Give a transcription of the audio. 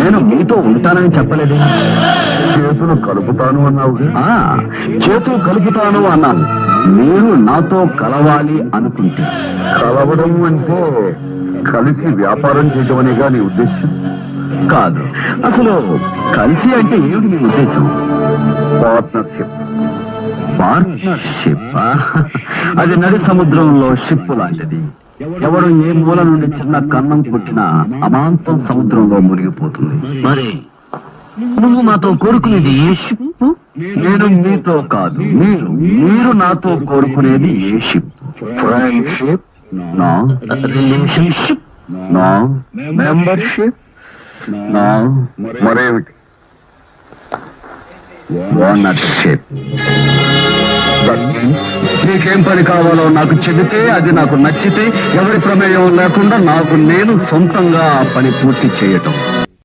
నేను మీతో ఉంటానని చెప్పలేదు. చేతులు కలుపుతాను అన్నావు. చేతులు కలుపుతాను అన్నాను. మీరు నాతో కలవాలి అనుకుంటే. కలవడం అంటే కలిసి వ్యాపారం చేయడం అనేగా నీ ఉద్దేశం? కాదు. అసలు కలిసి అంటే ఏమిటి మీ ఉద్దేశం? పార్ట్నర్షిప్. పార్ట్నర్షిప్ అది నడి సముద్రంలో షిప్ లాంటిది. ఎవడు ఏ మూల నుండి చిన్న కన్నం పుట్టినా అమాంతం సముద్రంలో మునిగిపోతుంది. మరి నువ్వు నాతో కోరుకునేది ఏ షిప్? నేను మీతో కాదు, మీరు నాతో కోరుకునేది ఏ ship? Friendship? No. Relationship? No. Membership? No. మరేమిటి? ఓనర్షిప్. నీకేం పని కావాలో నాకు చెబితే, అది నాకు నచ్చితే, ఎవరి ప్రమేయం లేకుండా నాకు నేను సొంతంగా ఆ పని పూర్తి చేయటం.